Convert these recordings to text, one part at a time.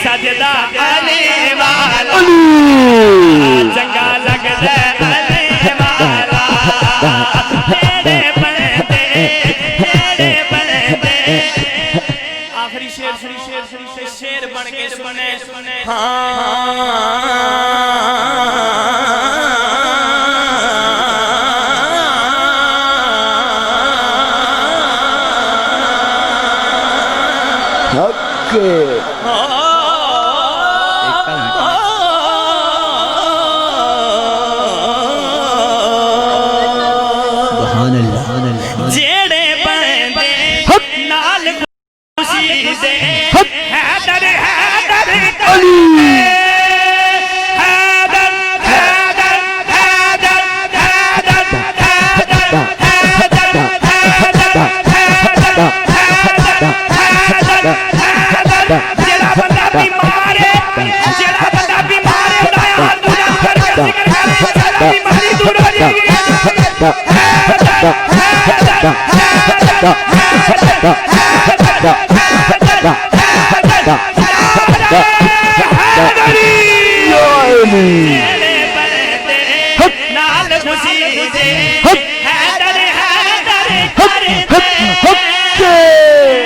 सजदा अली वाला चंगा लगदा अली वाला तेरे बंदे आखिरी शेर शेर बन के सुने जेड़े बंदे नाल खुशी दे हैदर हैदर अली हैदर हैदर हैदर हैदर हैदर जेड़ा बंदा बीमार है उड़ाया हाथ दूजा करके जिक्र करे बीमारी दूर हो जाएगी नाल खुशी दे हैदर हैदर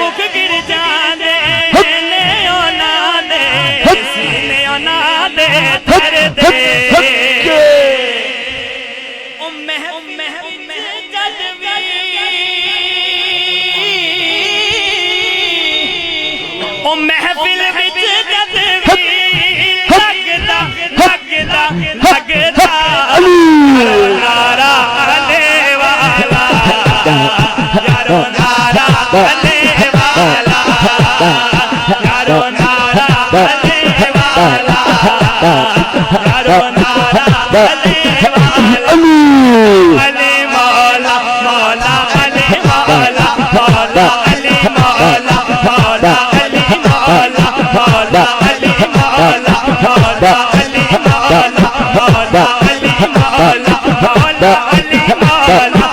मुख गिर जाने ने ओना दे सीने ओना दे धर दे ओ महफिल विच जद भी लगदा लगदा लगदा नारा अले वाला यारो नारा अले वाला यारो नारा अले वाला यारो नारा अले वाला अली मौला मौला अली मौला मौला अली मौला मौला अली मौला मौला अली मौला मौला अली मौला मौला अली मौला मौला अली मौला मौला अली मौला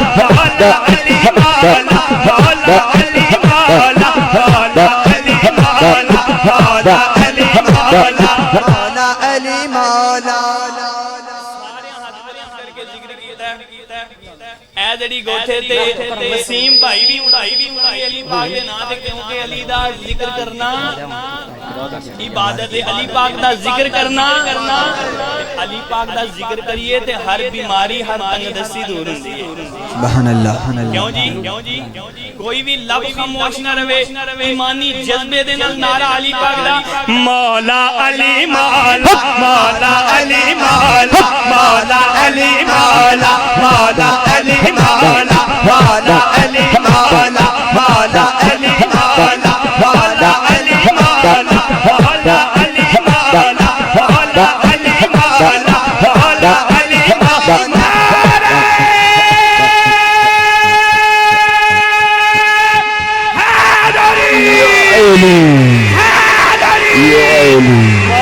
मौला अली मौला मौला अली मौला मौला अली मौला मौला अली मौला जेड़ी गोथे ते वसीम भाई भी उड़ाई अली पाक दे नाम ते क्योंकि अली दा जिक्र करना इबादत है अली पाक दा जिक्र करना अली पाक दा जिक्र करिए ते हर बीमारी हर तंगदस्ती दूर हुंदी है सुभान अल्लाह क्यों जी कोई भी लफ्ज खामोश ना रहे ईमानी जज्बे दे नाल नारा अली पाक दा मौला अली मौला मौला अली मौला मौला अली मौला मौला अली मौला मौला अली मौला मौला अली मौला मौला अली मौला मौला अली मौला मौला अली मौला मौला अली मौला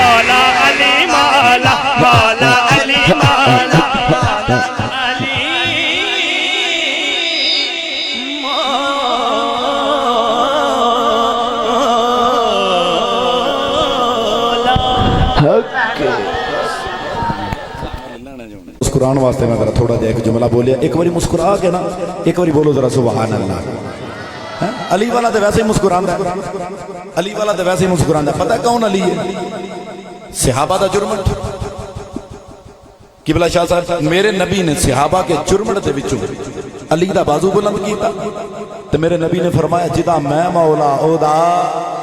मौला अली मौला मौला अली मौला मुस्कुराने वास्ते मैं जरा थोड़ा जा एक जुमला बोलिया एक बारी मुस्कुरा के ना एक बारी बोलो जरा सुभान अल्लाह। अली वाला तो वैसे ही मुस्कुरांदा अली वाला तो वैसे ही मुस्कुरांदा पता कौन अली है सहाबा दा जुर्मट किबला शाह साहब मेरे नबी ने सहाबा के जुर्मट दे विचों अली दा बाजू बुलंद कीता ते मेरे नबी ने फरमाया जिदा मैं मौला ओदा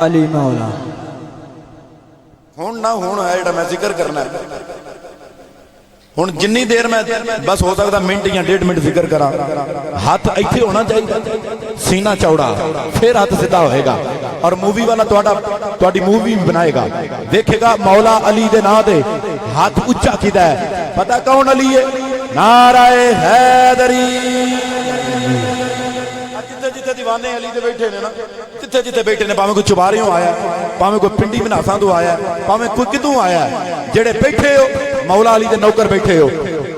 अली मौला हुण ना हुण है जेड़ा मैं जिक्र करना है हुण जिन्नी देर मैं बस हो सकता मिनट या 1.5 मिनट जिक्र करा हाथ इत्थे होना चाहिए सीना चौड़ा फिर हाथ सीधा होएगा और मूवी वाला तुहाडी मूवी भी बनाएगा देखेगा मौला अली दे नाम दे हाथ उच्चा कीदा है पता कौन अली है नाराए हैदरी जिथे दीवाने अली दे बैठे ने ना जिथे बैठे ने भावें कोई चुबारियों आया भावें कोई पिंडी बनासा तो आया भावें कोई कितों आया जेड़े बैठे हो मौला अली दे नौकर बैठे हो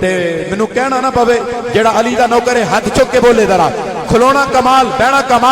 ते मैनू कहना ना पवे जेड़ा अली दा नौकर है हाथ चुक के बोले जरा खलोना कमाल बहना कमाल।